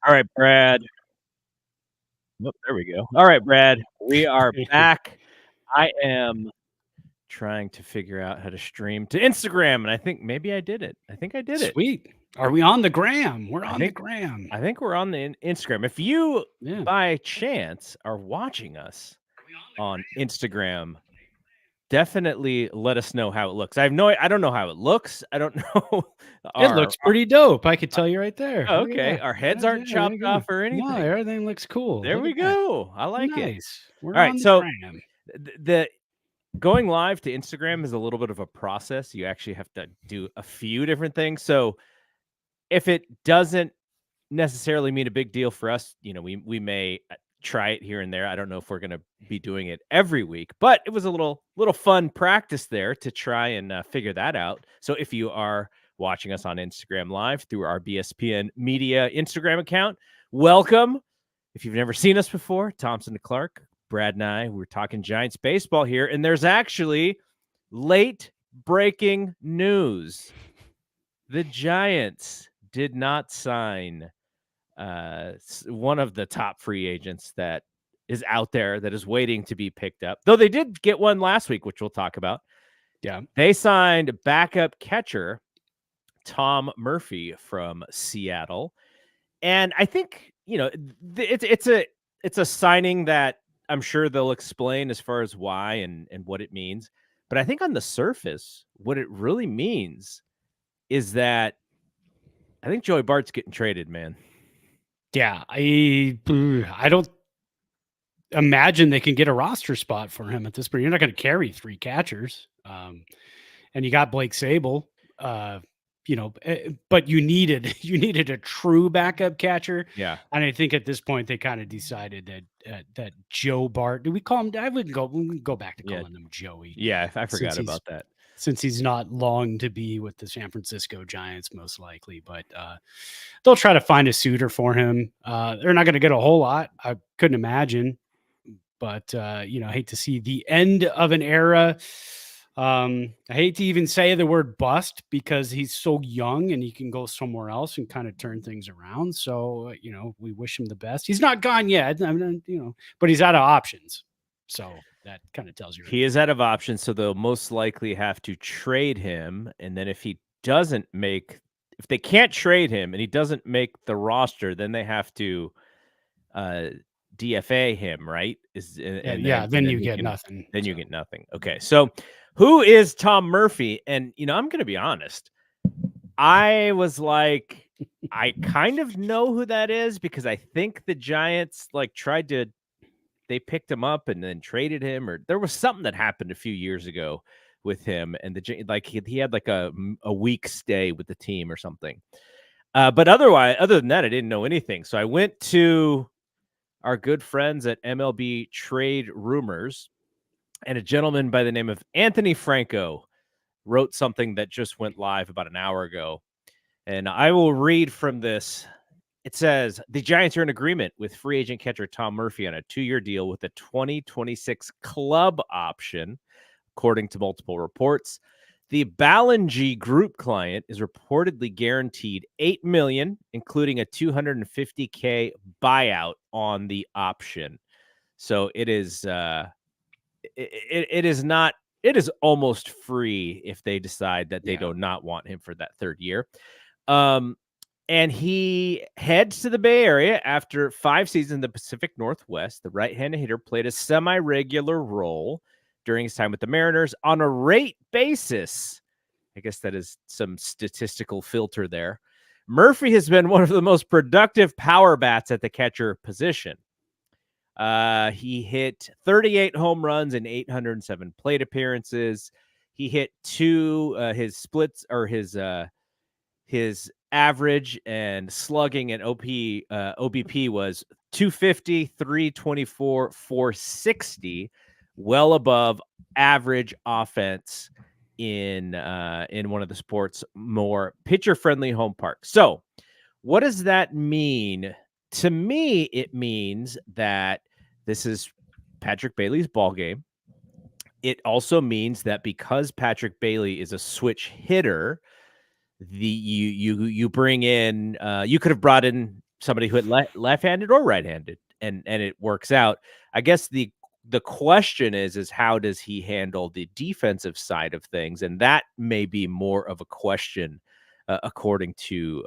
All right, Brad. Oh, there we go. All right, Brad. We are back. I am trying to figure out how to stream to Instagram, and I think maybe I did it. I think I did it. Sweet. Are we on the gram? We're I on the think gram. I think we're on the Instagram. If you Yeah. by chance are watching us on Instagram, definitely let us know how it looks. I don't know how it looks. I don't know It looks pretty dope. I could tell you right there. oh, Look at okay. that. Our heads Yeah, aren't there you chopped go. off or No, anything. everything looks cool. There Look we at that. go. I like it. Nice. We're All right, on the so gram. the going live to Instagram is a little bit of a process. You actually have to do a few different things. So if it doesn't necessarily mean a big deal for us, we may try it here and there. I don't know if we're going to be doing it every week, but it was a little fun practice there to try and figure that out. So if you are watching us on Instagram Live through our BSPN Media Instagram account, welcome. If you've never seen us before, Thompson to Clark, Brad and I, we're talking Giants baseball here, and there's actually late breaking news. The Giants did not sign one of the top free agents that is out there that is waiting to be picked up, though they did get one last week, which we'll talk about. Yeah. They signed backup catcher Tom Murphy from Seattle. And I think, it's a signing that I'm sure they'll explain as far as why and what it means. But I think on the surface, what it really means is that I think Joey Bart's getting traded, man. Yeah. I don't imagine they can get a roster spot for him at this point. You're not going to carry three catchers. And you got Blake Sable. But you needed a true backup catcher. Yeah. And I think at this point they kind of decided that Joe Bart, do we call him? We can go back to calling him Joey. Yeah, I forgot about that. Since he's not long to be with the San Francisco Giants, most likely, but they'll try to find a suitor for him. They're not going to get a whole lot, I couldn't imagine, but I hate to see the end of an era. I hate to even say the word bust because he's so young and he can go somewhere else and kind of turn things around. So, we wish him the best. He's not gone yet, but he's out of options. So that kind of tells you. He is out of options. So they'll most likely have to trade him. And then if they can't trade him and he doesn't make the roster, then they have to DFA him, right? Then you get nothing. Then you get nothing. Okay. So who is Tom Murphy? And, I'm going to be honest. I was like, I kind of know who that is because I think the Giants they picked him up and then traded him, or there was something that happened a few years ago with him. And he had like a week stay with the team or something. But other than that, I didn't know anything. So I went to our good friends at MLB Trade Rumors, and a gentleman by the name of Anthony Franco wrote something that just went live about an hour ago. And I will read from this. It says, the Giants are in agreement with free agent catcher Tom Murphy on a 2-year deal with a 2026 club option, according to multiple reports. The Ballingy Group client is reportedly guaranteed $8 million, including a $250K buyout on the option. So it is it is almost free if they decide that they do not want him for that third year. And he heads to the Bay Area after 5 seasons in the Pacific Northwest. The right-handed hitter played a semi-regular role during his time with the Mariners on a rate basis. I guess that is some statistical filter there. Murphy has been one of the most productive power bats at the catcher position. He hit 38 home runs in 807 plate appearances. He hit his splits or his average and slugging and OBP was 250, 324, 460, well above average offense in one of the sport's more pitcher-friendly home parks. So what does that mean? To me, it means that this is Patrick Bailey's ball game. It also means that because Patrick Bailey is a switch hitter, you bring in you could have brought in somebody who had left-handed or right-handed, and it works out. I guess the question is how does he handle the defensive side of things, and that may be more of a question, according to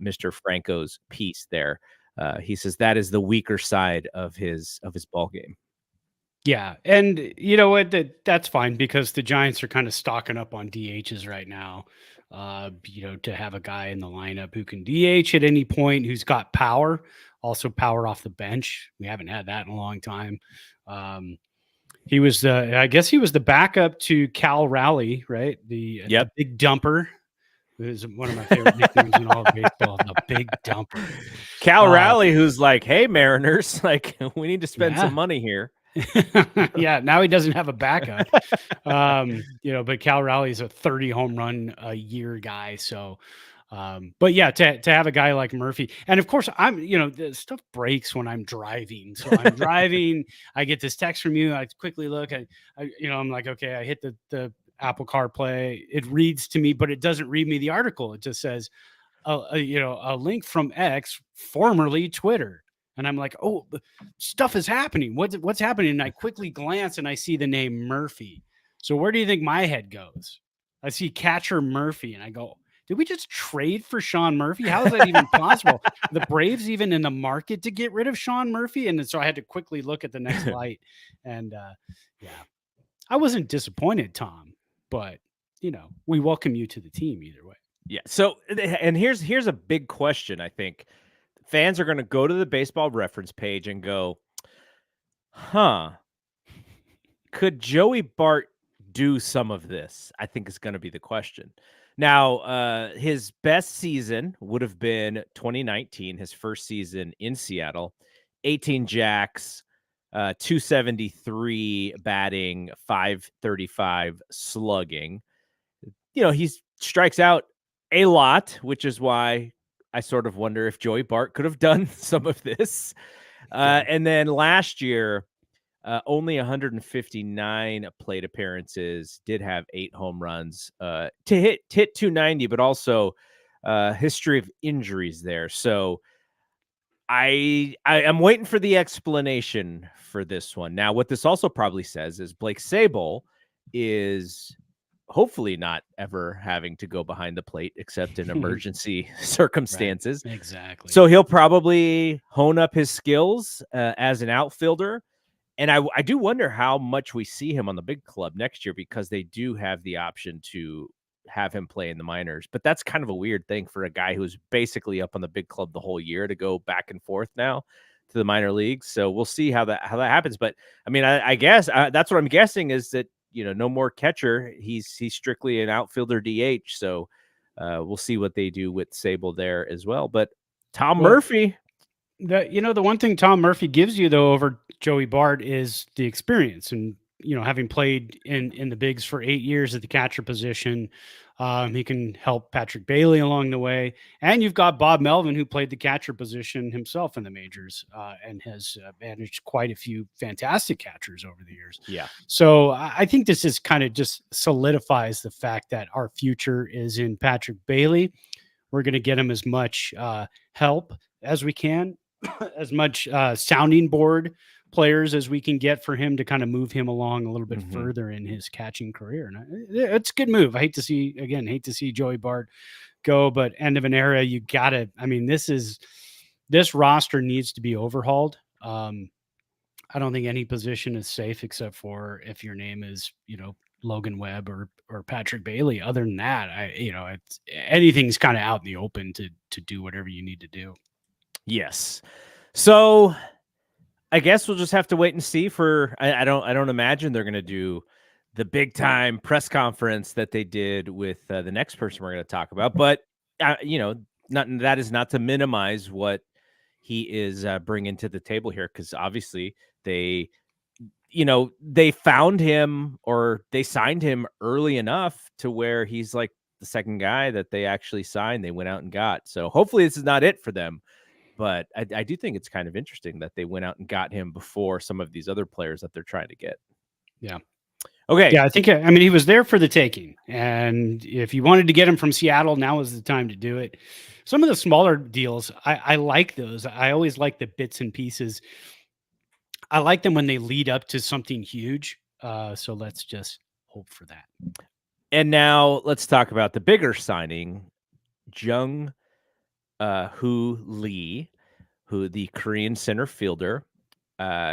Mr. Franco's piece there. He says that is the weaker side of his ball game. Yeah, and you know what? That's fine because the Giants are kind of stocking up on DHs right now. To have a guy in the lineup who can DH at any point, who's got power, also power off the bench. We haven't had that in a long time. He was I guess he was the backup to Cal Raleigh, right? The big dumper. It was one of my favorite nicknames in all of baseball, the big dumper. Cal Raleigh, who's like, hey, Mariners, like, we need to spend some money here. Yeah, now he doesn't have a backup. But Cal Raleigh's a 30 home run a year guy. So, but yeah, to have a guy like Murphy, and of course the stuff breaks when I'm driving. So I'm driving, I get this text from you. I quickly look, I'm like, okay, I hit the Apple CarPlay. It reads to me, but it doesn't read me the article. It just says, a link from X, formerly Twitter. And I'm like, oh, stuff is happening. What's happening? And I quickly glance and I see the name Murphy. So where do you think my head goes? I see catcher Murphy and I go, did we just trade for Sean Murphy? How is that even possible? The Braves even in the market to get rid of Sean Murphy? And so I had to quickly look at the next light. And I wasn't disappointed, Tom, but we welcome you to the team either way. Yeah. So, and here's a big question, I think. Fans are going to go to the Baseball Reference page and go, could Joey Bart do some of this? I think is going to be the question. Now, his best season would have been 2019, his first season in Seattle, 18 jacks, 273 batting, 535 slugging. He strikes out a lot, which is why I sort of wonder if Joey Bart could have done some of this. And then last year, only 159 plate appearances, did have 8 home runs to hit 290, but also history of injuries there. So I'm waiting for the explanation for this one. Now, what this also probably says is Blake Sabol is hopefully not ever having to go behind the plate except in emergency circumstances. Right, exactly. So he'll probably hone up his skills as an outfielder. And I do wonder how much we see him on the big club next year, because they do have the option to have him play in the minors. But that's kind of a weird thing for a guy who's basically up on the big club the whole year to go back and forth now to the minor leagues. So we'll see how that happens. But I mean, I guess that's what I'm guessing is that, no more catcher. He's strictly an outfielder DH. So we'll see what they do with Sabol there as well. But Tom Murphy. The one thing Tom Murphy gives you though over Joey Bart is the experience, and having played in the bigs for 8 years at the catcher position, he can help Patrick Bailey along the way. And you've got Bob Melvin, who played the catcher position himself in the majors and has managed quite a few fantastic catchers over the years. Yeah. So I think this is kind of just solidifies the fact that our future is in Patrick Bailey. We're going to get him as much help as we can, as much sounding board players as we can get for him to kind of move him along a little bit further in his catching career. And it's a good move. I hate to see Joey Bart go, but end of an era, this roster needs to be overhauled. I don't think any position is safe except for if your name is, Logan Webb or Patrick Bailey. Other than that, anything's kind of out in the open to do whatever you need to do. Yes. So I guess we'll just have to wait and see for, I don't imagine they're going to do the big time press conference that they did with the next person we're going to talk about. But, that is not to minimize what he is bringing to the table here. Cause obviously they found him, or they signed him early enough to where he's like the second guy that they actually signed. They went out and got. So hopefully this is not it for them. But I do think it's kind of interesting that they went out and got him before some of these other players that they're trying to get. Yeah. Okay. Yeah, I mean, he was there for the taking. And if you wanted to get him from Seattle, now is the time to do it. Some of the smaller deals, I like those. I always like the bits and pieces. I like them when they lead up to something huge. So let's just hope for that. And now let's talk about the bigger signing, Jung Hoo Lee, who the Korean center fielder.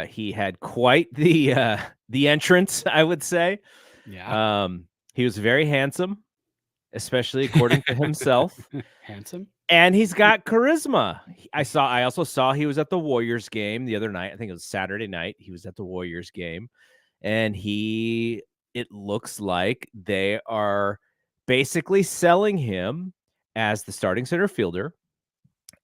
He had quite the entrance, I would say. Yeah. He was very handsome, especially according to himself, Handsome. and he's got charisma. I also saw he was at the Warriors game the other night. I think it was Saturday night. He was at the Warriors game, and it looks like they are basically selling him as the starting center fielder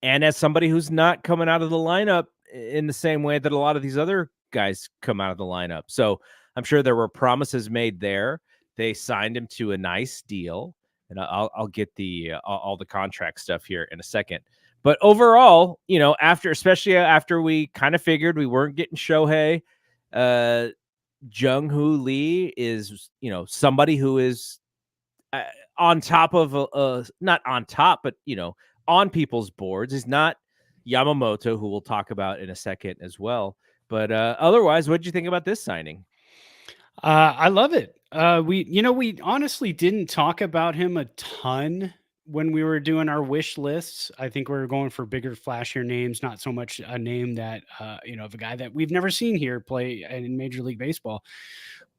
and as somebody who's not coming out of the lineup in the same way that a lot of these other guys come out of the lineup. So I'm sure there were promises made there. They signed him to a nice deal, and I'll get all the contract stuff here in a second. But overall, especially after we kind of figured we weren't getting Shohei, Jung Hoo Lee is, somebody who is on top of not on top, but on people's boards. Is not Yamamoto, who we'll talk about in a second as well. But otherwise, what did you think about this signing? I love it. We honestly didn't talk about him a ton when we were doing our wish lists. I think we were going for bigger, flashier names, not so much a name that, of a guy that we've never seen here play in Major League Baseball.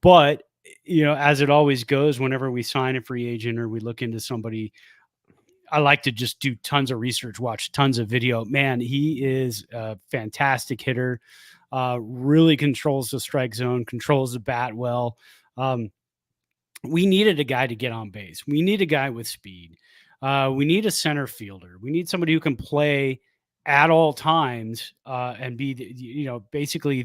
But, as it always goes, whenever we sign a free agent or we look into somebody, I like to just do tons of research, watch tons of video. Man, he is a fantastic hitter. Really controls the strike zone, controls the bat well. We needed a guy to get on base. We need a guy with speed. We need a center fielder. We need somebody who can play at all times and be, basically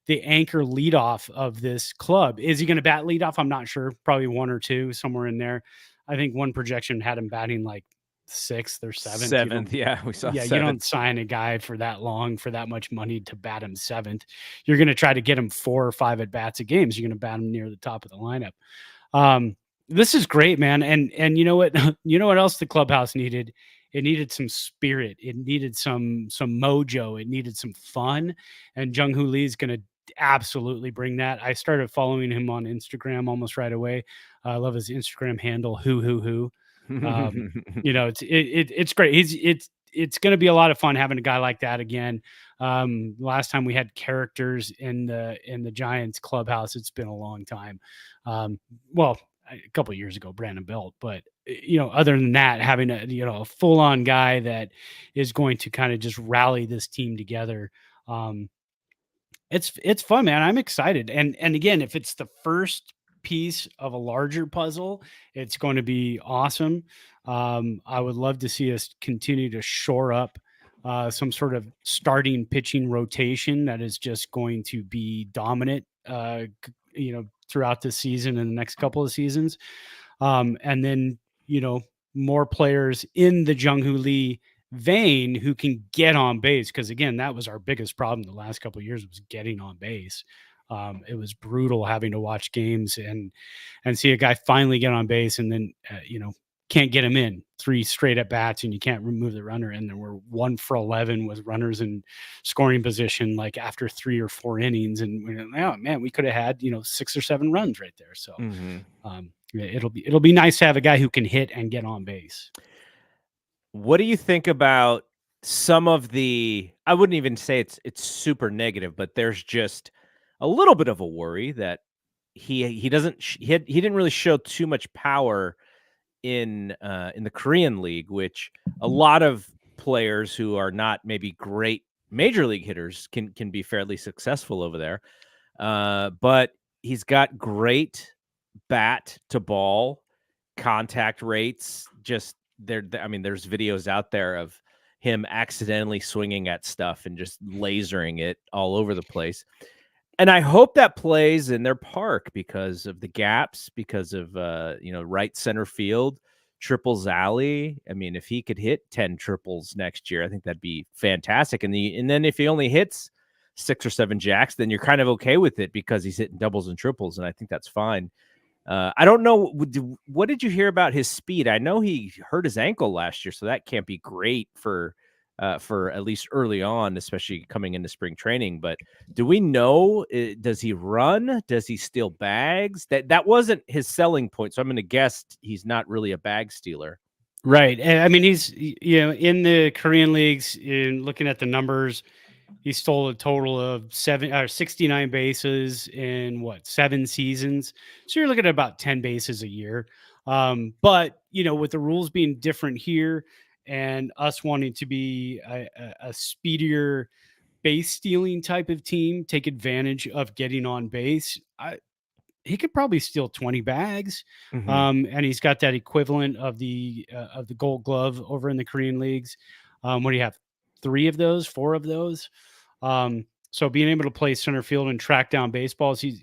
the anchor leadoff of this club. Is he going to bat leadoff? I'm not sure. Probably one or two, somewhere in there. I think one projection had him batting like sixth or seventh. Seventh, yeah, we saw. Yeah, seventh. you don't sign a guy for that long for that much money to bat him seventh. You're going to try to get him 4 or 5 at bats a game. So you're going to bat him near the top of the lineup. This is great, man. And you know what? You know what else the clubhouse needed? It needed some spirit. It needed some mojo. It needed some fun. And Jung Hoo Lee is going to absolutely bring that. I started following him on Instagram almost right away. I love his Instagram handle, who. It's great. It's going to be a lot of fun having a guy like that again. Last time we had characters in the Giants clubhouse, it's been a long time. Well, a couple of years ago, Brandon Belt, but other than that, having a full on guy that is going to kind of just rally this team together. It's fun, man. I'm excited. And again, if it's the first piece of a larger puzzle, it's going to be awesome. I would love to see us continue to shore up some sort of starting pitching rotation that is just going to be dominant, throughout the season and the next couple of seasons. And then, more players in the Jung Hoo Lee vein who can get on base. Cause again, that was our biggest problem the last couple of years was getting on base. It was brutal having to watch games and see a guy finally get on base and then, can't get him in 3 straight at bats and you can't remove the runner. And then we're 1 for 11 with runners in scoring position, like after 3 or 4 innings. And we're like, oh man, we could have had, 6 or 7 runs right there. So it'll be nice to have a guy who can hit and get on base. What do you think about some of I wouldn't even say it's super negative, but there's just a little bit of a worry that he didn't really show too much power in the Korean league, which a lot of players who are not maybe great major league hitters can be fairly successful over there. But he's got great bat to ball contact rates. Just there's videos out there of him accidentally swinging at stuff and just lasering it all over the place. And I hope that plays in their park because of the gaps, because of right center field, triples alley. I mean, if he could hit 10 triples next year, I think that'd be fantastic. And then if he only hits 6 or 7 jacks, then you're kind of okay with it because he's hitting doubles and triples, and I think that's fine. I don't know. What did you hear about his speed? I know he hurt his ankle last year, so that can't be great for at least early on, especially coming into spring training. But do we know? Does he run? Does he steal bags? That wasn't his selling point, so I'm going to guess he's not really a bag stealer. Right. And I mean, he's, in the Korean leagues, in looking at the numbers, he stole a total of 69 bases in 7 seasons. So you're looking at about 10 bases a year. But, with the rules being different here and us wanting to be a speedier base stealing type of team, take advantage of getting on base, he could probably steal 20 bags. Mm-hmm. And he's got that equivalent of the Gold Glove over in the Korean leagues. What do you have? 3 of those, 4 of those. So being able to play center field and track down baseballs, he's,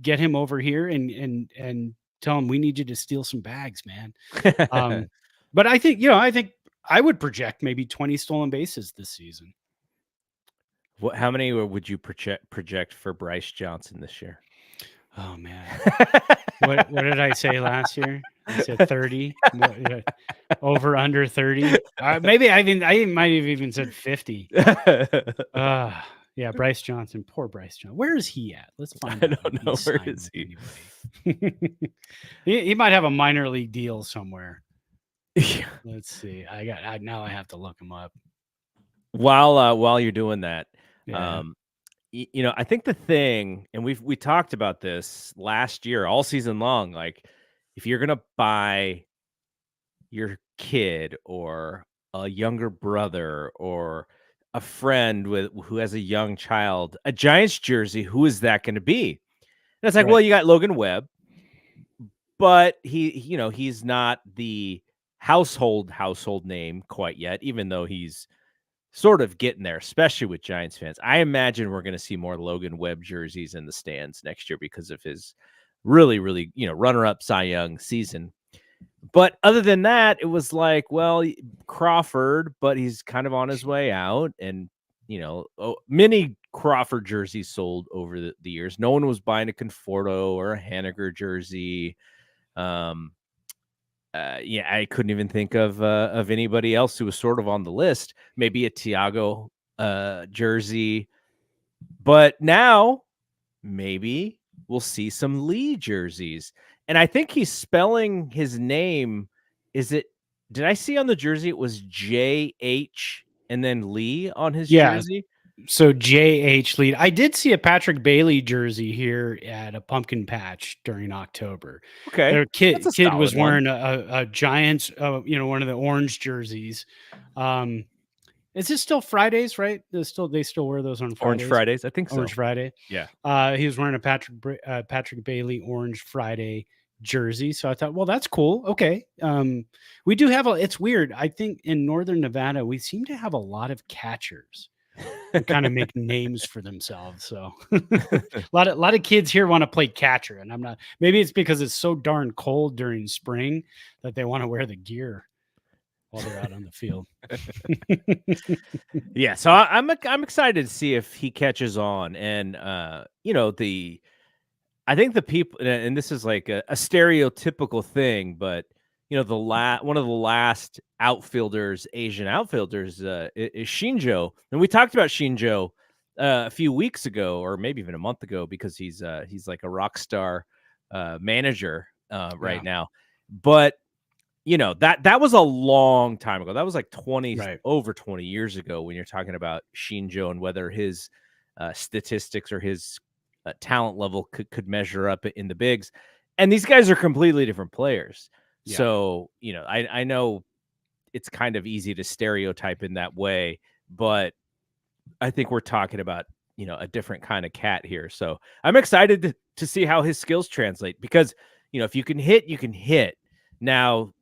get him over here and tell him we need you to steal some bags, man. But I think I would project maybe 20 stolen bases this season. How many would you project for Bryce Johnson this year? Oh man, what did I say last year? I said 30. Over under 30. Maybe I might have even said 50. Yeah, Bryce Johnson. Poor Bryce Johnson. Where is he at? Let's find out. I don't know. Where is he? He might have a minor league deal somewhere. Yeah. Let's see. Now I have to look him up. While you're doing that, Yeah. I think the thing, and we talked about this last year, all season long, like if you're gonna buy your kid or a younger brother or a friend who has a young child a Giants jersey, who is that going to be? And it's like, Right. well, you got Logan Webb, but he's not the household name quite yet, even though he's sort of getting there, especially with Giants fans. I imagine we're going to see more Logan Webb jerseys in the stands next year because of his really, really, runner-up Cy Young season. But other than that, it was like, well, Crawford, but he's kind of on his way out. And, many Crawford jerseys sold over the years. No one was buying a Conforto or a Haniger jersey. I couldn't even think of anybody else who was sort of on the list. Maybe a Tiago jersey, but now maybe we'll see some Lee jerseys. And I think he's spelling his name. Did I see on the jersey it was JH and then Lee on his jersey? So JH Lee. I did see a Patrick Bailey jersey here at a pumpkin patch during October. Okay. Their kid was wearing a Giants, one of the orange jerseys. Is it still Fridays, right? They still wear those on Fridays. Orange Fridays, I think so. Orange Friday. Yeah. He was wearing a Patrick Bailey Orange Friday jersey. So I thought, well, that's cool. Okay. We do have it's weird. I think in Northern Nevada, we seem to have a lot of catchers who kind of make names for themselves. So a lot of kids here want to play catcher, and maybe it's because it's so darn cold during spring that they want to wear the gear while they're out on the field. Yeah, so I'm excited to see if he catches on, and I think the people, and this is like a stereotypical thing, but one of the last Asian outfielders is Shinjo, and we talked about Shinjo a few weeks ago, or maybe even a month ago, because he's like a rock star manager right now, but. That was a long time ago. That was like over 20 years ago when you're talking about Shinjo and whether his statistics or his talent level could measure up in the bigs. And these guys are completely different players. Yeah. So, I know it's kind of easy to stereotype in that way, but I think we're talking about, a different kind of cat here. So I'm excited to see how his skills translate because, if you can hit, you can hit. Now,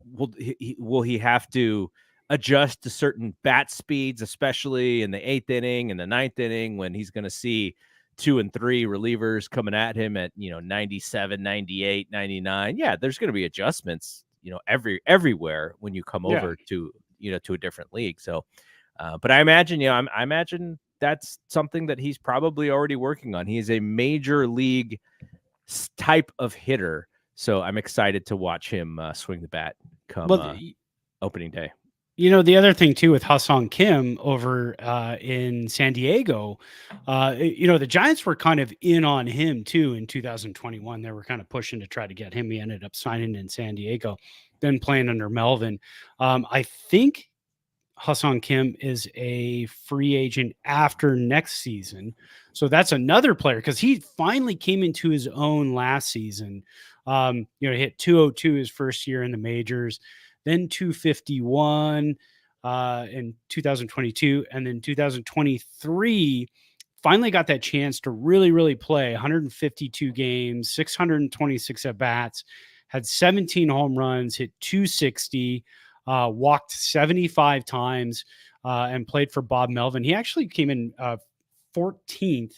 will he have to adjust to certain bat speeds, especially in the 8th inning and the 9th inning when he's going to see 2 and 3 relievers coming at him at, 97, 98, 99. Yeah, there's going to be adjustments, everywhere when you come over to, to a different league. So, but I imagine, I imagine that's something that he's probably already working on. He is a major league type of hitter. So I'm excited to watch him swing the bat come opening day. The other thing too with Ha-Seong Kim over in San Diego, the Giants were kind of in on him too in 2021. They were kind of pushing to try to get him. He ended up signing in San Diego, then playing under Melvin. I think Ha-Seong Kim is a free agent after next season. So that's another player because he finally came into his own last season. He hit 202 his first year in the majors, then 251 in 2022, and then 2023 finally got that chance to really, really play 152 games, 626 at bats, had 17 home runs, hit 260, walked 75 times, and played for Bob Melvin. He actually came in 14th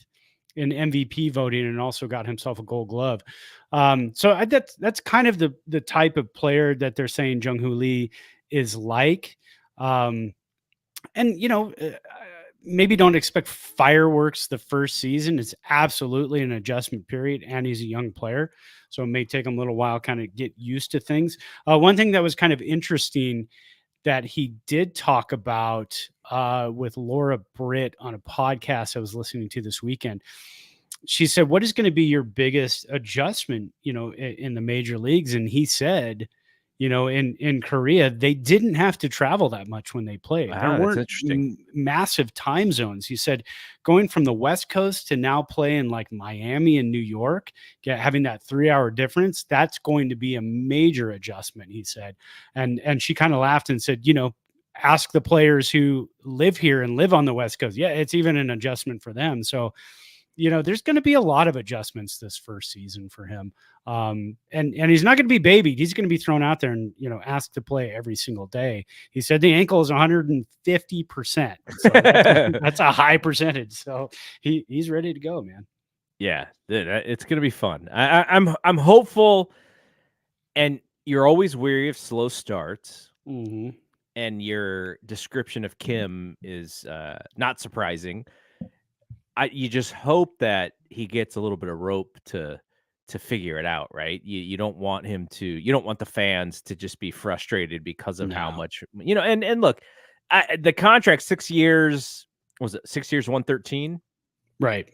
in MVP voting and also got himself a Gold Glove. So that's kind of the type of player that they're saying Jung Hoo Lee is like. Maybe don't expect fireworks the first season. It's absolutely an adjustment period, and he's a young player, so it may take him a little while kind of get used to things. One thing that was kind of interesting that he did talk about with Laura Britt on a podcast I was listening to this weekend. She said, what is going to be your biggest adjustment, in the major leagues? And he said, in Korea, they didn't have to travel that much when they played. Wow, there weren't massive time zones. He said going from the West Coast to now play in like Miami and New York, having that 3-hour difference, that's going to be a major adjustment, he said. And she kind of laughed and said, ask the players who live here and live on the West Coast. Yeah, it's even an adjustment for them. So, there's going to be a lot of adjustments this first season for him. And he's not going to be babied. He's going to be thrown out there and, asked to play every single day. He said the ankle is 150%. So that's a high percentage. So he's ready to go, man. Yeah, it's going to be fun. I'm hopeful. And you're always weary of slow starts. Mm-hmm. And your description of Kim is not surprising. You just hope that he gets a little bit of rope to figure it out, right? You don't want you don't want the fans to just be frustrated because of how much, and look, the contract 6 years, was it 6 years, 113? Right.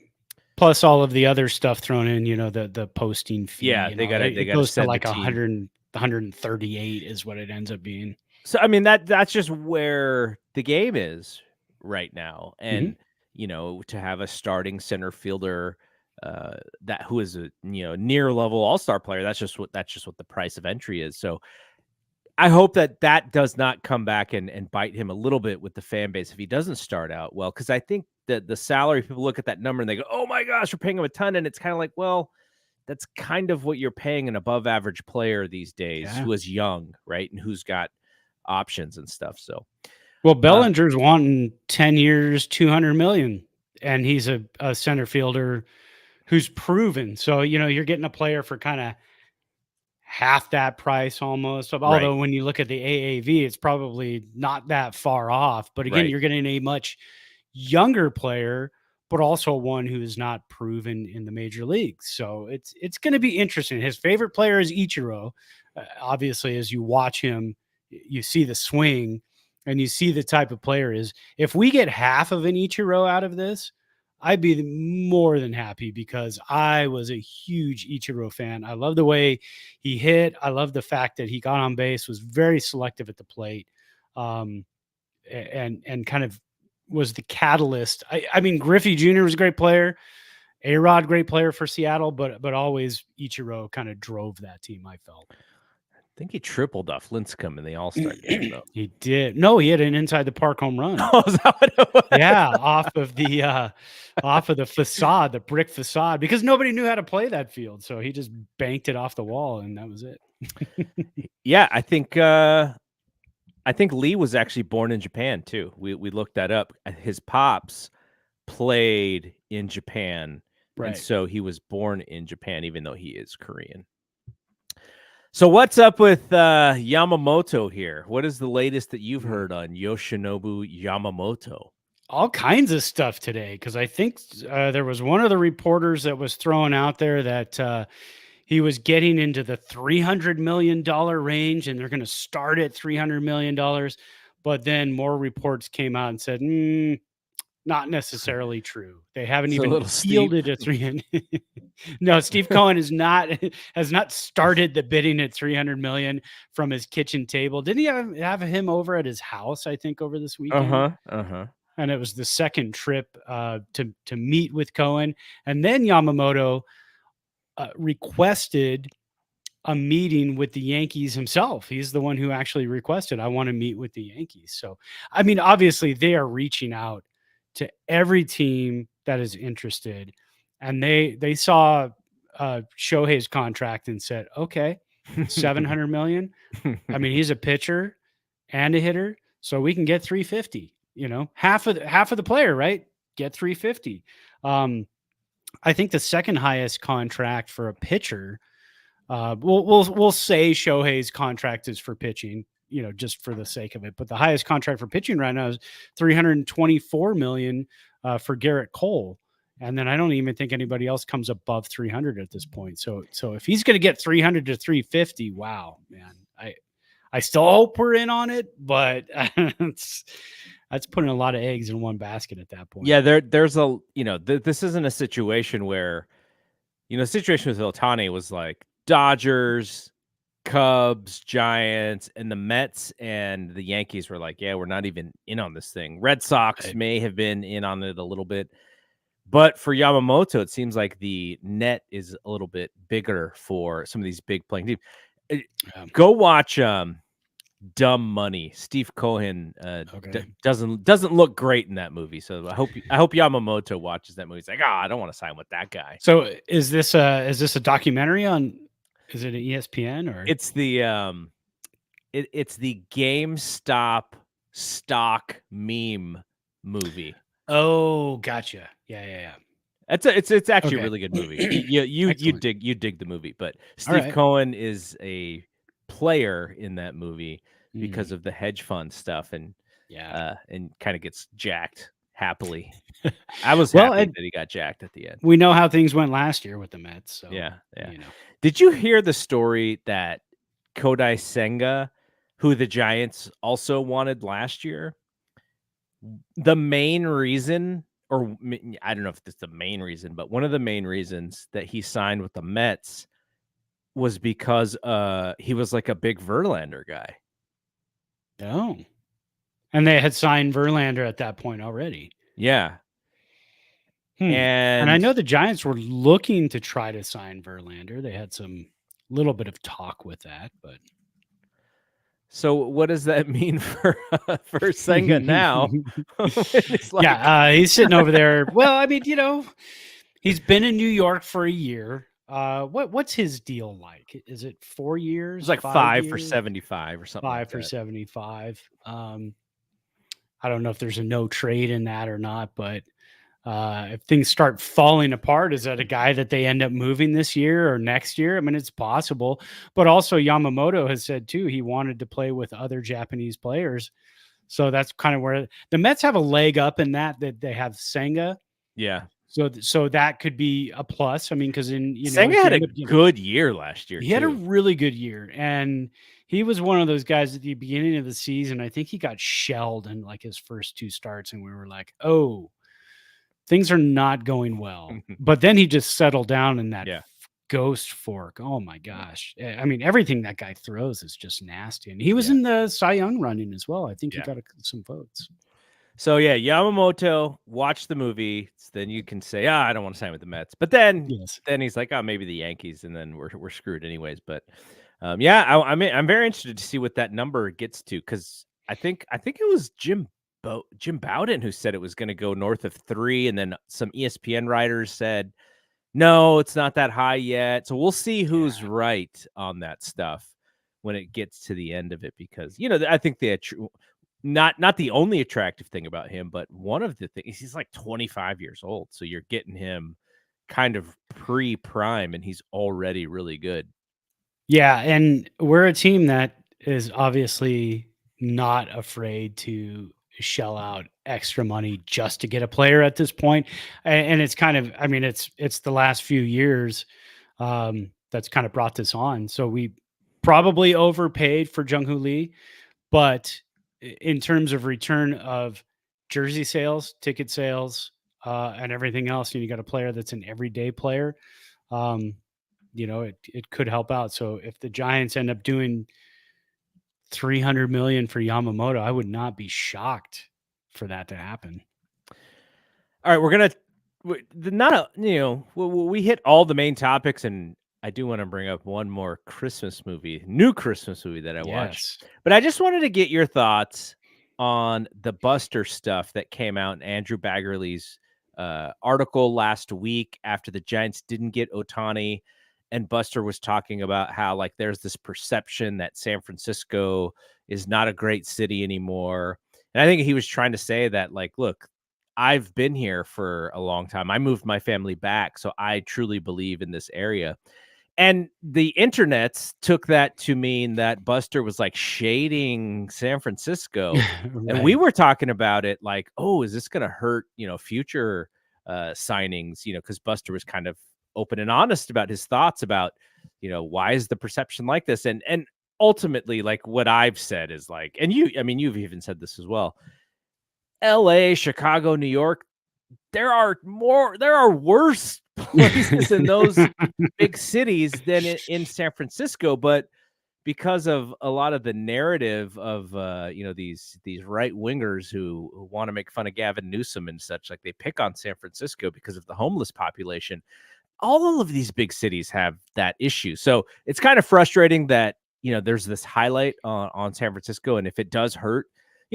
Plus all of the other stuff thrown in, the posting fee. Yeah, they got it goes to like 138 is what it ends up being. So, I mean, that's just where the game is right now. And, to have a starting center fielder who is a near level all-star player, that's just what the price of entry is. So I hope that does not come back and bite him a little bit with the fan base if he doesn't start out well, because I think that the salary, people look at that number and they go, oh my gosh, we're paying him a ton. And it's kind of like, well, that's kind of what you're paying an above average player these days who is young, right? And who's got options and stuff. So, well, Bellinger's wanting 10 years, 200 million, and he's a center fielder who's proven. So, you're getting a player for kind of half that price almost. Although when you look at the AAV, it's probably not that far off. But again, you're getting a much younger player, but also one who is not proven in the major leagues. So it's going to be interesting. His favorite player is Ichiro. Obviously, as you watch him, you see the swing and you see the type of player is. If we get half of an Ichiro out of this, I'd be more than happy because I was a huge Ichiro fan. I love the way he hit. I love the fact that he got on base, was very selective at the plate, and kind of was the catalyst. I mean, Griffey Jr. was a great player. A-Rod, great player for Seattle, but always Ichiro kind of drove that team, I felt. I think he tripled off Lincecum in the All-Star game, though. He did. No, he had an inside the park home run. Oh, is that what it was? Yeah, off of the facade, the brick facade, because nobody knew how to play that field. So he just banked it off the wall, and that was it. Yeah, I think Lee was actually born in Japan too. We looked that up. His pops played in Japan, and so he was born in Japan, even though he is Korean. So what's up with Yamamoto here? What is the latest that you've heard on Yoshinobu Yamamoto? all kinds of stuff today because I think there was one of the reporters that was throwing out there that he was getting into the $300 million range and they're going to start at $300 million. But then more reports came out and said, not necessarily true. They haven't It's a even little steep. fielded a 300. No, Steve Cohen has not started the bidding at 300 million from his kitchen table. Didn't he have him over at his house, I think, over this weekend? And it was the second trip to meet with Cohen. And then Yamamoto requested a meeting with the Yankees himself. He's the one who actually requested, I want to meet with the Yankees. So, I mean, obviously they are reaching out to every team that is interested. And they saw Shohei's contract and said, okay, 700 million. I mean, he's a pitcher and a hitter, so we can get 350, half of the player, right? Get 350. I think the second highest contract for a pitcher, we'll say Shohei's contract is for pitching, just for the sake of it. But the highest contract for pitching right now is 324 million for Garrett Cole. And then I don't even think anybody else comes above 300 at this point. So if he's going to get 300 to 350, wow, man, I still hope we're in on it, but that's putting a lot of eggs in one basket at that point. Yeah, there's a this isn't a situation where the situation with Ohtani was like Dodgers, Cubs, Giants, and the Mets and the Yankees were like, yeah, we're not even in on this thing. Red Sox may have been in on it a little bit. But for Yamamoto, it seems like the net is a little bit bigger for some of these big playing teams. Go watch Dumb Money. Steve Cohen doesn't look great in that movie. So I hope Yamamoto watches that movie. It's like, I don't want to sign with that guy. So is this a documentary on? Is it an ESPN or? It's the it's the GameStop stock meme movie. Oh, gotcha. Yeah. It's actually a really good movie. You dig the movie, but Steve Cohen is a player in that movie because of the hedge fund stuff and kind of gets jacked happily. I was happy that he got jacked at the end. We know how things went last year with the Mets. So yeah. Did you hear the story that Kodai Senga, who the Giants also wanted last year, the main reason, or I don't know if it's the main reason, but one of the main reasons that he signed with the Mets was because he was like a big Verlander guy. Oh. And they had signed Verlander at that point already. Yeah. And I know the Giants were looking to try to sign Verlander. They had some little bit of talk with that, but so what does that mean for Senga now? He's sitting over there. Well, I mean, he's been in New York for a year. What's his deal like? Is it 4 years? It's like 5 for 75 or something. 5 for 75. I don't know if there's a no trade in that or not, but if things start falling apart, is that a guy that they end up moving this year or next year? I mean, it's possible. But also Yamamoto has said too, he wanted to play with other Japanese players. So that's kind of where the Mets have a leg up in that they have Senga. Yeah. So that could be a plus. I mean, because Senga had a good year last year. He had a really good year, and he was one of those guys at the beginning of the season. I think he got shelled in like his first 2 starts, and we were like, oh, things are not going well. But then he just settled down in that ghost fork. Oh my gosh. I mean, everything that guy throws is just nasty. And he was in the Cy Young running as well. I think he got some votes. So Yamamoto, watch the movie. Then you can say, I don't want to sign with the Mets. But then he's like, maybe the Yankees, and then we're screwed anyways. But I'm very interested to see what that number gets to, because I think it was Jim Bowden who said it was going to go north of 3, and then some ESPN writers said, no, it's not that high yet. So we'll see who's right on that stuff when it gets to the end of it, because I think not the only attractive thing about him, but one of the things, he's like 25 years old, so you're getting him kind of pre-prime, and he's already really good. Yeah, and we're a team that is obviously not afraid to shell out extra money just to get a player at this point. And it's kind of, I mean, it's the last few years that's kind of brought this on. So we probably overpaid for Jung Hoo Lee, but in terms of return of jersey sales, ticket sales, and everything else, and you got a player that's an everyday player, it could help out. So if the Giants end up doing $300 million for Yamamoto, I would not be shocked for that to happen. All right, we're gonna we hit all the main topics, and I do want to bring up one more new Christmas movie that I watched. But I just wanted to get your thoughts on the Buster stuff that came out in Andrew Baggerly's article last week after the Giants didn't get Ohtani, and Buster was talking about how like there's this perception that San Francisco is not a great city anymore. And I think he was trying to say that, like, look, I've been here for a long time. I moved my family back, so I truly believe in this area. And the internets took that to mean that Buster was like shading San Francisco. Right. And we were talking about it like, oh, is this going to hurt, future signings, because Buster was kind of open and honest about his thoughts about, why is the perception like this? And ultimately, like what I've said is like, and you've even said this as well. LA, Chicago, New York, there are worse places in those big cities than in San Francisco. But because of a lot of the narrative of these right wingers who want to make fun of Gavin Newsom and such, like they pick on San Francisco because of the homeless population. All of these big cities have that issue. So it's kind of frustrating that, there's this highlight on San Francisco. And if it does hurt,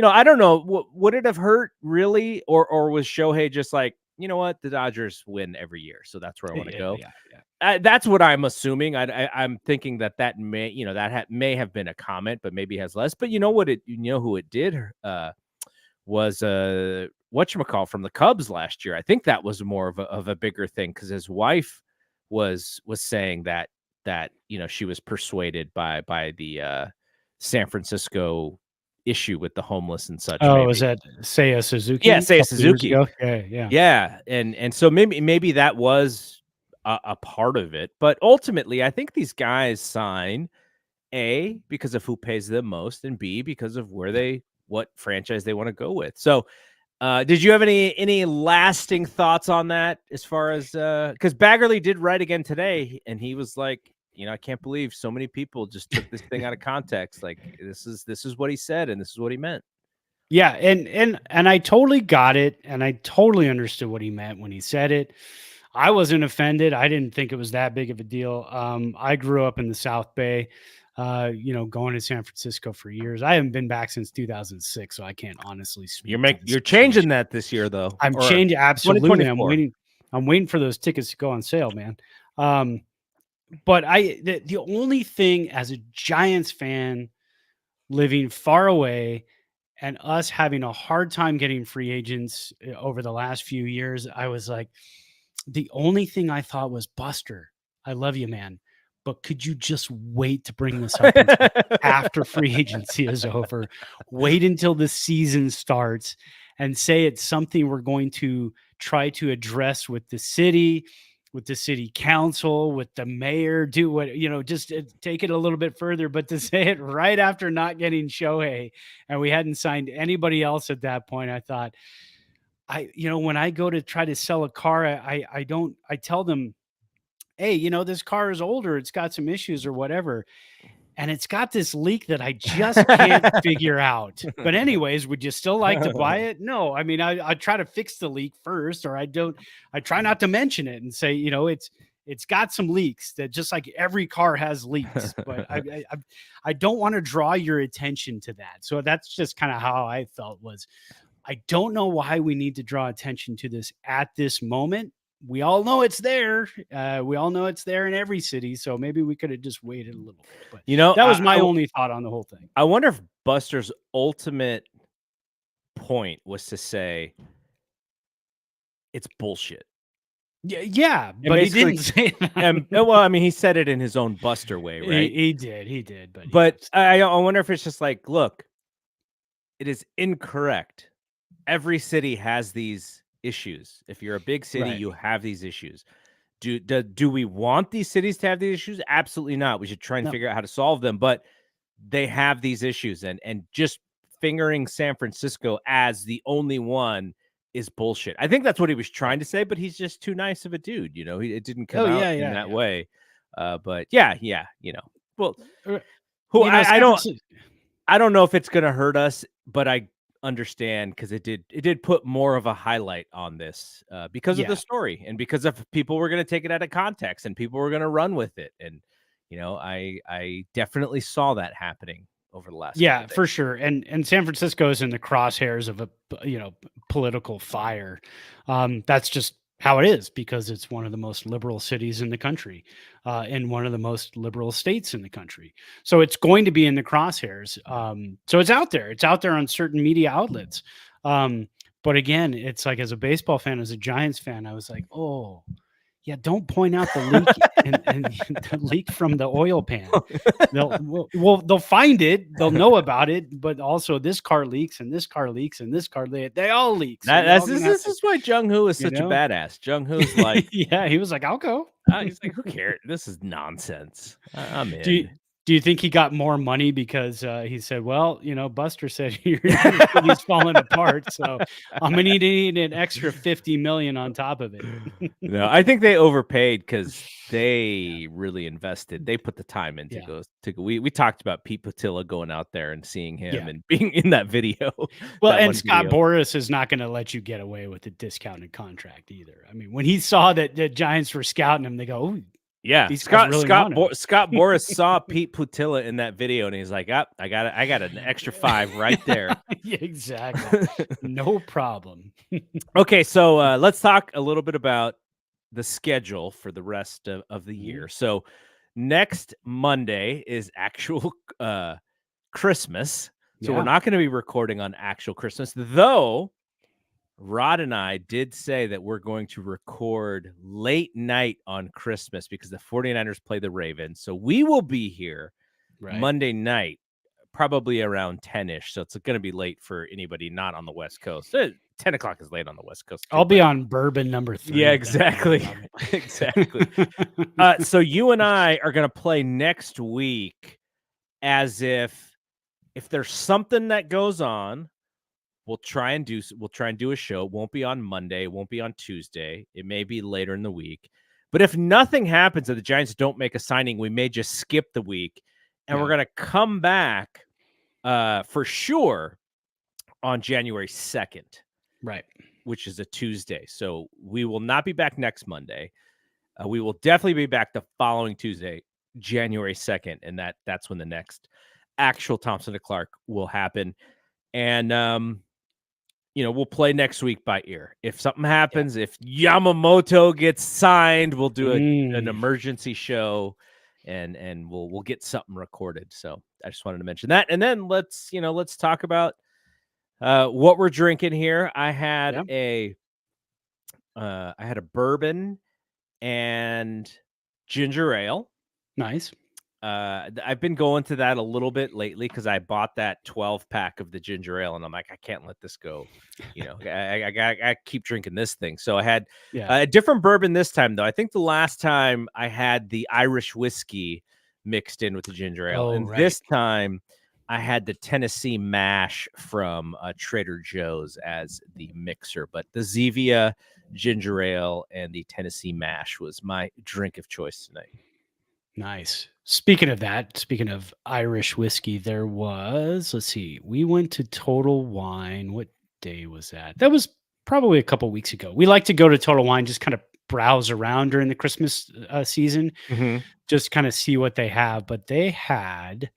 I don't know, would it have hurt really? Or was Shohei just like, you know what, the Dodgers win every year, so that's where I want to go. Yeah. That's what I'm assuming. I'm thinking that may, may have been a comment, but maybe has less. But who it did was whatchamacall from the Cubs last year. I think that was more of a bigger thing because his wife was saying that she was persuaded by the San Francisco issue with the homeless and such. Oh, is that Seiya Suzuki? Yeah, Seiya Suzuki. Yeah. And so maybe that was a part of it, but ultimately, I think these guys sign A because of who pays them most, and B because of what franchise they want to go with. So, did you have any lasting thoughts on that? As far as because Baggerly did write again today, and he was like, I can't believe so many people just took this thing out of context. Like this is what he said, and this is what he meant. Yeah, and I totally got it, and I totally understood what he meant when he said it. I wasn't offended. I didn't think it was that big of a deal. I grew up in the South Bay, going to San Francisco for years. I haven't been back since 2006, so I can't honestly speak. You're changing that this year, though. I'm changing absolutely. I'm waiting for those tickets to go on sale, man. But the only thing as a Giants fan living far away and us having a hard time getting free agents over the last few years, I was like, the only thing I thought was, Buster, I love you, man, but could you just wait to bring this up after free agency is over? Wait until the season starts and say it's something we're going to try to address with the city council, with the mayor, do what, just take it a little bit further, but to say it right after not getting Shohei and we hadn't signed anybody else at that point, I thought, when I go to try to sell a car, I tell them, hey, this car is older. It's got some issues or whatever. And it's got this leak that I just can't figure out. But anyways, would you still like to buy it? No. I mean, I try to fix the leak first, or I try not to mention it and say, it's got some leaks that just like every car has leaks, but I don't want to draw your attention to that. So that's just kind of how I felt was, I don't know why we need to draw attention to this at this moment. We all know it's there. We all know it's there in every city. So maybe we could have just waited a little bit. But that was my only thought on the whole thing. I wonder if Buster's ultimate point was to say it's bullshit. Yeah, but he didn't say that. Well, I mean, he said it in his own Buster way, right? He did. But I wonder if it's just like, look, it is incorrect every city has these issues. If you're a big city, Right. you have these issues. Do we want these cities to have these issues? Absolutely not. We should try and No. figure out how to solve them, but they have these issues, and just fingering San Francisco as the only one is bullshit. I think that's what he was trying to say, but he's just too nice of a dude. It didn't come Oh out yeah, in yeah, that yeah. way. But yeah, well, Uh, who I San don't Francisco. I don't know if it's gonna hurt us, but I understand because it did put more of a highlight on this because of the Yeah. story and because of people were gonna take it out of context and people were gonna run with it. And I definitely saw that happening over the last couple Yeah, days. for sure. And San Francisco is in the crosshairs of a political fire. That's just how it is because it's one of the most liberal cities in the country, and one of the most liberal states in the country. So it's going to be in the crosshairs. So it's out there. It's out there on certain media outlets. But again, it's like as a baseball fan, as a Giants fan, I was like, oh. Yeah, don't point out the leak and the leak from the oil pan. They'll find it, they'll know about it, but also this car leaks and this car leaks and this car they all leak. So That, you're that's all gonna this have to, is why Jung Hoo is you such a know. badass. Jung Hoo's like, Yeah, he was like, I'll go. he's like, who cares? This is nonsense. I'm Do you in. do you think he got more money because he said, well, Buster said your city's falling apart, so I'm gonna need an extra 50 million on top of it. No, I think they overpaid because they really invested. They put the time in to Yeah. go. We talked about Pete Patilla going out there and seeing him Yeah. and being in that video. Well, that and one Scott video. Boras is not going to let you get away with a discounted contract either. I mean, when he saw that the Giants were scouting him, they go, "Oh, Yeah, these guys really want him." Scott Boras saw Pete Patilla in that video, and he's like, "Up, I got an extra 5 right there." Yeah, exactly. No problem. Okay, so let's talk a little bit about the schedule for the rest of the Mhm. year. So next Monday is actual Christmas. So we're Yeah. not going to be recording on actual Christmas, though Rod and I did say that we're going to record late night on Christmas because the 49ers play the Ravens. So we will be here Right. Monday night, probably around 10-ish. So it's going to be late for anybody not on the West Coast. 10 o'clock is late on the West Coast, too, I'll be but on bourbon number 3. yeah, at that point, exactly. probably. Exactly. So you and I are going to play next week as if there's something that goes on, we'll try and do a show. It won't be on Monday, it won't be on Tuesday. It may be later in the week. But if nothing happens and the Giants don't make a signing, we may just skip the week and we're Yeah. going to come back for sure on January 2nd. Right. Which is a Tuesday. So we will not be back next Monday. We will definitely be back the following Tuesday, January 2nd. And that's when the next actual Thompson to Clark will happen. And, we'll play next week by ear. If something happens, if Yamamoto gets signed, we'll do an emergency show and we'll get something recorded. So I just wanted to mention that. And then let's talk about what we're drinking here. I had a bourbon and ginger ale. Nice. I've been going to that a little bit lately because I bought that 12-pack of the ginger ale, and I'm like, I can't let this go. I keep drinking this thing. So I had a different bourbon this time, though. I think the last time I had the Irish whiskey mixed in with the ginger ale, and this time I had the Tennessee mash from Trader Joe's as the mixer. But the Zevia ginger ale and the Tennessee mash was my drink of choice tonight. Nice. Speaking of Irish whiskey, there was, let's see, we went to Total Wine. What day was that? That was probably a couple weeks ago. We like to go to Total Wine, just kind of browse around during the Christmas season, just kind of see what they have. But they had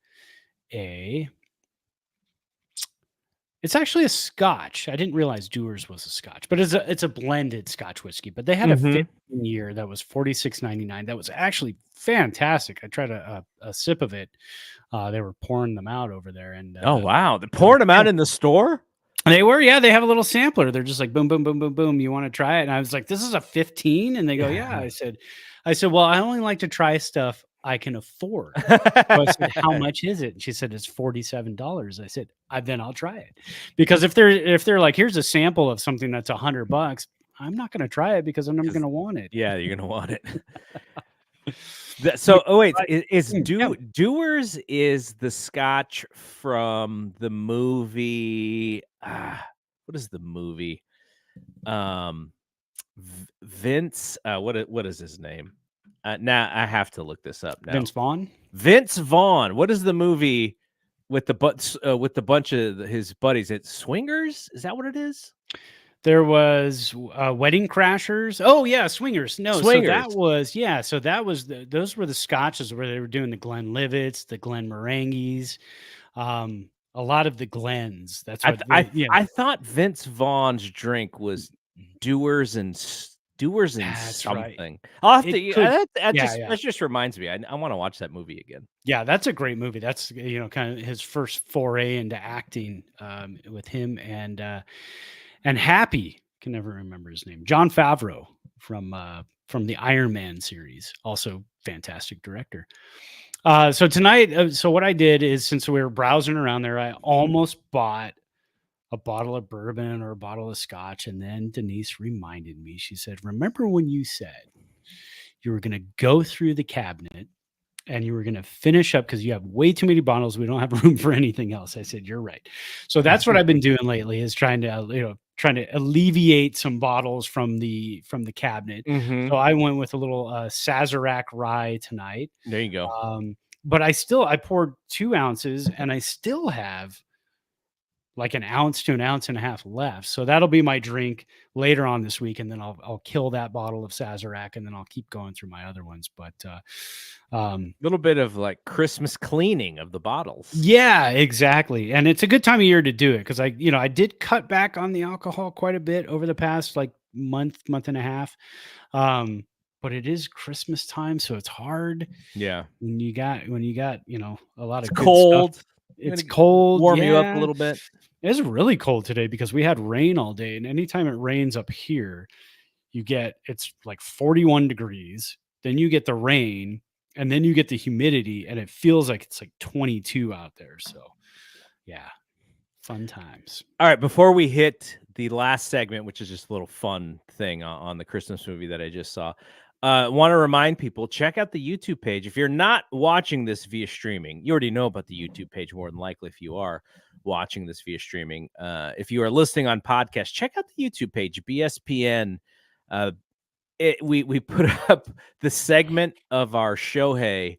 it's actually a Scotch. I didn't realize Dewar's was a Scotch, but it's a blended Scotch whiskey. But they had a 15-year that was $46.99. That was actually fantastic. I tried a sip of it. They were pouring them out over there, and oh wow, they're pouring them out in the store. They were, yeah. They have a little sampler. They're just like boom, boom, boom, boom, boom. You want to try it? And I was like, this is a 15, and they go, yeah. I said, well, I only like to try stuff I can afford. So I said, "How much is it?" And she said, "It's $47." I said, then I'll try it." Because if they're like, "Here's a sample of something that's $100," I'm not gonna try it because I'm never 'Cause gonna want it. yeah, you're gonna want it. We So, oh wait, tried is yeah. Doers is the scotch from the movie? What is the movie? Um, Vince. What is his name? Now I have to look this up now. Vince Vaughn? Vince Vaughn. What is the movie with with the bunch of his buddies? It's Swingers. Is that what it is? There was, Wedding Crashers. Oh, yeah, Swingers. No, so Swingers. that was yeah, so that was those were the scotches where they were doing the Glenlivets, the Glenmorangies, a lot of the Glens. That's what yeah. I thought Vince Vaughn's drink was Doers and That's right. something. I'll have It to. could yeah, That just reminds me. I want to watch that movie again. yeah, that's a great movie. That's, kind of his first foray into acting, with him and Happy, can never remember his name. Jon Favreau from the Iron Man series, also fantastic director. So tonight, so what I did is since we were browsing around there, I almost bought a bottle of bourbon or a bottle of scotch, and then Denise reminded me. She said, "Remember when you said you were going to go through the cabinet and you were going to finish up because you have way too many bottles. We don't have room for anything else." I said, "You're right." So that's what I've been doing lately is trying to alleviate some bottles from the cabinet. So I went with a little Sazerac rye tonight. There you go. But I poured 2 ounces and I still have like an ounce to an ounce and a half left. So that'll be my drink later on this week. And then I'll kill that bottle of Sazerac and then I'll keep going through my other ones. But, Little bit of like Christmas cleaning of the bottles. yeah, exactly. And it's a good time of year to do it because I did cut back on the alcohol quite a bit over the past like month and a half. But it is Christmas time, so it's hard Yeah. when you got, a lot It's of good cold. stuff. It's cold. Warm you up a Yeah. little bit. It's really cold today because we had rain all day. And anytime it rains up here, it's like 41 degrees. Then you get the rain and then you get the humidity and it feels like it's like 22 out there. So yeah, fun times. All right, before we hit the last segment, which is just a little fun thing on the Christmas movie that I just saw, want to remind people, check out the YouTube page. If you're not watching this via streaming, you already know about the YouTube page more than likely if you are watching this via streaming. If you are listening on podcast, check out the YouTube page, BSPN. We put up the segment of our Shohei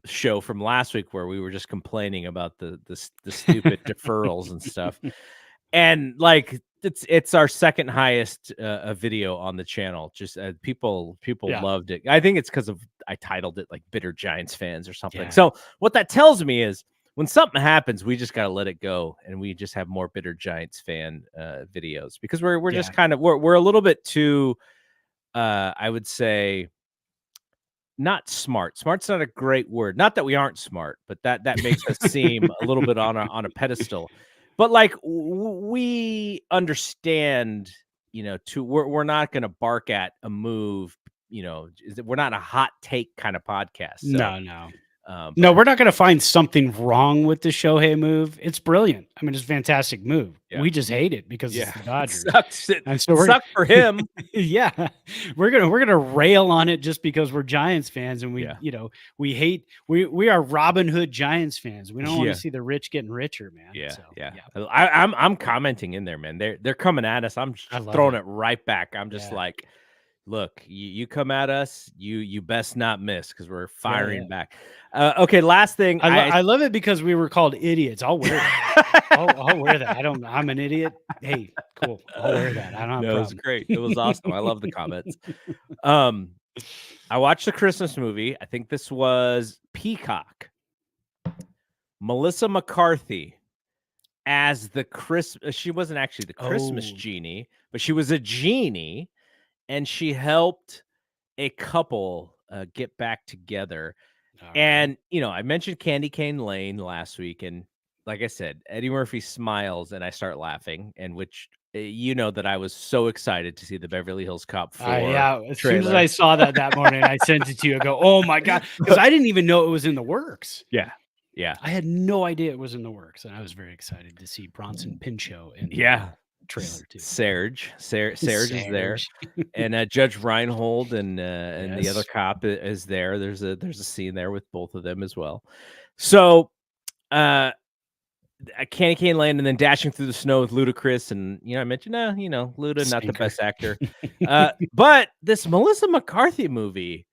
show from last week where we were just complaining about the stupid deferrals and stuff, and like it's our second highest video on the channel. Just people Yeah. loved it. I think it's because of I titled it like "Bitter Giants Fans" or something. Yeah. So what that tells me is when something happens, we just gotta let it go, and we just have more Bitter Giants fan videos because we're just kind of we're a little bit too I would say not smart. Smart's not a great word. Not that we aren't smart, but that makes us seem a little bit on a pedestal. But like we understand, we're not going to bark at a move. We're not a hot take kind of podcast. So, No. No, we're not going to find something wrong with the Shohei move. It's brilliant. I mean, it's a fantastic move. Yeah. We just hate it because it's the Dodgers. It sucks for him. Yeah, we're gonna rail on it just because we're Giants fans and we we are Robin Hood Giants fans. We don't want to see the rich getting richer, man. Yeah. I'm commenting in there, man. They're coming at us. I'm throwing it right back. I'm just like, look, you come at us, you best not miss because we're firing back. Okay, last thing. I love it because we were called idiots. I'll wear that. I'll wear that. I'm an idiot. Hey, cool. I'll wear that. I don't have it was great. It was awesome. I love the comments. I watched the Christmas movie. I think this was Peacock. Melissa McCarthy as the she wasn't actually the Christmas genie, but she was a genie. And she helped a couple get back together. And, I mentioned Candy Cane Lane last week. And like I said, Eddie Murphy smiles and I start laughing, and which you know that I was so excited to see the Beverly Hills Cop 4 Yeah, as soon as trailer. I saw that morning, I sent it to you. I go, "Oh my god," because I didn't even know it was in the works. Yeah. Yeah. I had no idea it was in the works, and I was very excited to see Bronson Pinchot in the Yeah. trailer too. Serge is there, Serge. and Judge Reinhold and the other Yes. cop is there. There's a scene there with both of them as well. So, Candy Cane Lane, and then Dashing Through the Snow with Ludacris, and I mentioned, Luda not the Stinker. best actor, but this Melissa McCarthy movie,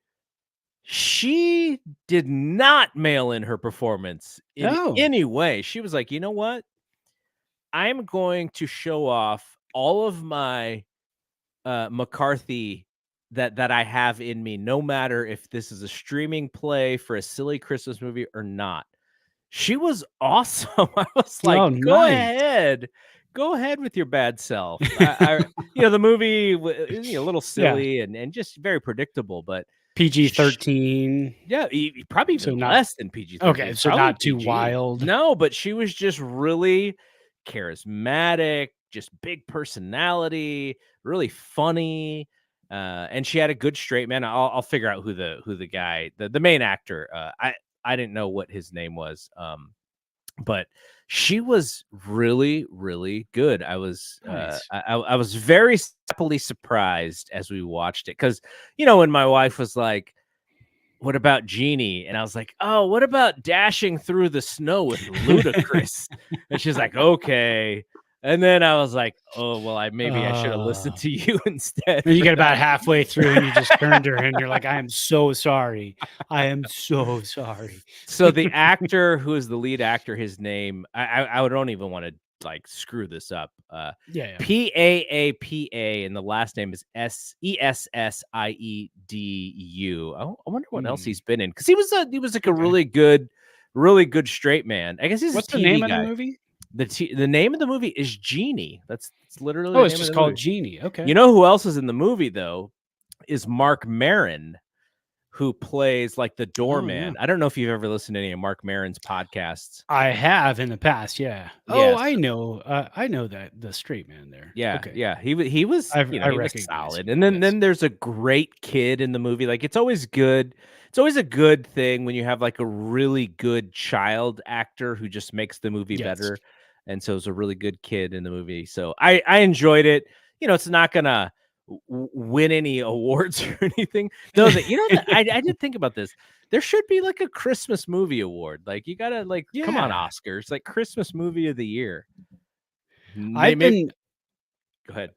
she did not mail in her performance in Oh. any way. She was like, you know what? I'm going to show off all of my McCarthy that I have in me, no matter if this is a streaming play for a silly Christmas movie or not. She was awesome. I was like, Oh, nice. Go ahead with your bad self. The movie is a little silly and just very predictable, but PG-13. yeah, probably even less than PG-13. Okay, so probably not too PG. wild. No, but she was just really charismatic, just big personality, really funny, and she had a good straight man. I'll figure out who the guy, the main actor. I didn't know what his name was, but she was really, really good. I was Nice. I was very happily surprised as we watched it, because when my wife was like, "What about Genie?" And I was like, "Oh, what about Dashing Through the Snow with Ludacris?" And she's like, "Okay." And then I was like, "Oh, well, I should have listened to you instead." And you get about halfway through and you just turned to her and you're like, "I am so sorry. I am so sorry." So the actor who is the lead actor, his name, I don't even want to like screw this up. Yeah. Paapa, and the last name is Essiedu. I wonder what else he's been in, because he was like a really good straight man. I guess he's What's a the TV name guy. of the movie? The name of the movie is Genie. That's literally Oh, the it's name just of the called movie. Genie. Okay. You know who else is in the movie though? Is Mark Maron, who plays like the doorman. I don't know if you've ever listened to any of Mark Maron's podcasts. I have in the past, yeah. Yes. Oh, I know that the straight man there. Yeah, Okay. yeah. He was he was recognize solid. him, And then yes. there's a great kid in the movie. Like, it's always good. It's always a good thing when you have like a really good child actor who just makes the movie Yes. better. And so it's a really good kid in the movie. So I enjoyed it. It's not gonna win any awards or anything. Though that I did think about this. There should be like a Christmas movie award. Like, you gotta come on, Yeah. Oscars, like Christmas movie of the year. I've been Go ahead.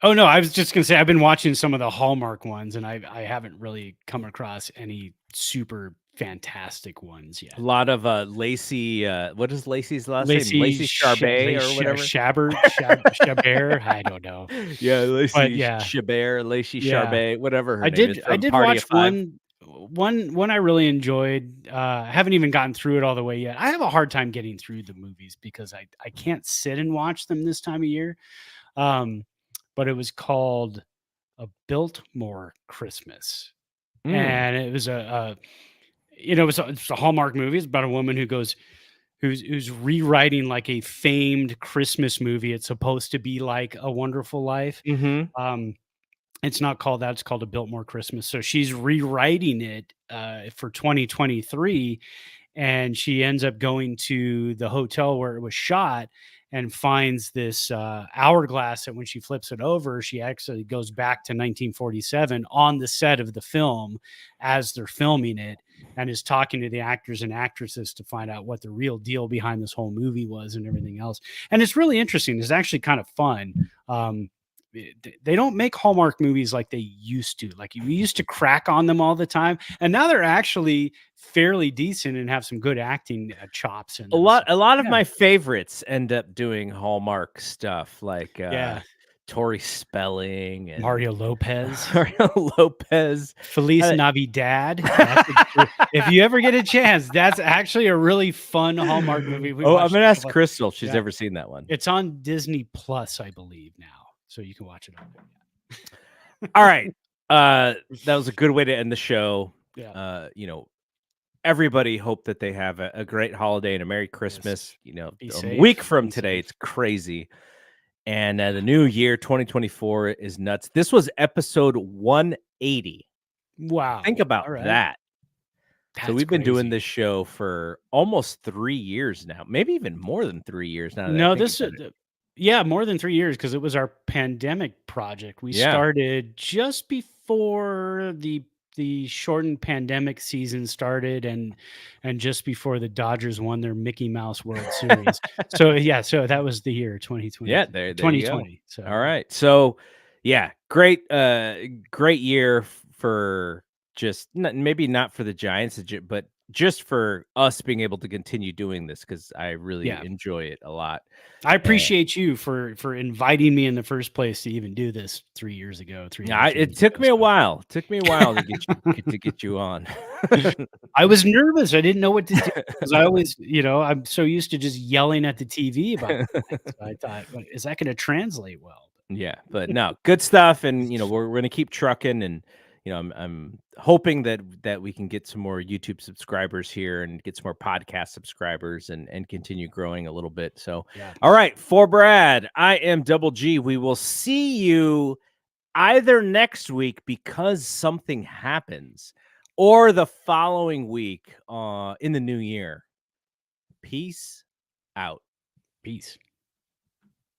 Oh no, I was just gonna say I've been watching some of the Hallmark ones, and I haven't really come across any super fantastic ones yet. A lot of Lacey. What is Lacey's last name? Lacey Lacey Charbet or whatever. Chabert. I don't know. Yeah, Lacey But yeah. Chabert, Lacey Yeah. Charbet, whatever her I name is. did From Party watch of Five. one I really enjoyed. I haven't even gotten through it all the way yet. I have a hard time getting through the movies because I can't sit and watch them this time of year. But it was called A Biltmore Christmas. And it was it's a Hallmark movie. It's about a woman who's rewriting like a famed Christmas movie. It's supposed to be like A Wonderful Life. Mm-hmm. It's not called that. It's called A Biltmore Christmas. So she's rewriting it for 2023, and she ends up going to the hotel where it was shot and finds this hourglass that when she flips it over, she actually goes back to 1947 on the set of the film as they're filming it, and is talking to the actors and actresses to find out what the real deal behind this whole movie was and everything else. And it's really interesting. It's actually kind of fun. They don't make Hallmark movies like they used to. Like, you used to crack on them all the time, and now they're actually fairly decent and have some good acting chops in them. A lot of my favorites end up doing Hallmark stuff, like Tori Spelling and Mario Lopez, Feliz Navidad. If you ever get a chance, that's actually a really fun Hallmark movie. I'm gonna ask Crystal if she's ever seen that one. It's on Disney Plus, I believe, now, so you can watch it on there. All right, that was a good way to end the show. Yeah. Everybody hope that they have a great holiday and a Merry Christmas. Yes. A week from today, it's crazy. And the new year, 2024, is nuts. This was episode 180. Wow. Think about All right. that. So That's we've been doing crazy. this show for almost 3 years now, maybe even more than 3 years now that I No, think this about it. yeah, more than 3 years because it was our pandemic project. We Yeah. started just before the shortened pandemic season started and just before the Dodgers won their Mickey Mouse World Series. So, yeah, so that was the year 2020 Yeah, there you go. 2020. So, All yeah. right. So, yeah, great great year for just maybe not for the Giants, but just for us being able to continue doing this because I really Yeah. enjoy it a lot. I And appreciate you for inviting me in the first place to even do this 3 years ago, 3.5 it years took ago, me a so while. It took me a while to get you on. I was nervous. I didn't know what to do because I always, I'm so used to just yelling at the TV about things. So I thought, "Well, is that gonna translate well?" Yeah, but no, good stuff, and we're gonna keep trucking, and I'm hoping that we can get some more YouTube subscribers here and get some more podcast subscribers and continue growing a little bit. So, Yeah. all right, for Brad, I am Double G. We will see you either next week because something happens, or the following week in the new year. Peace out. Peace.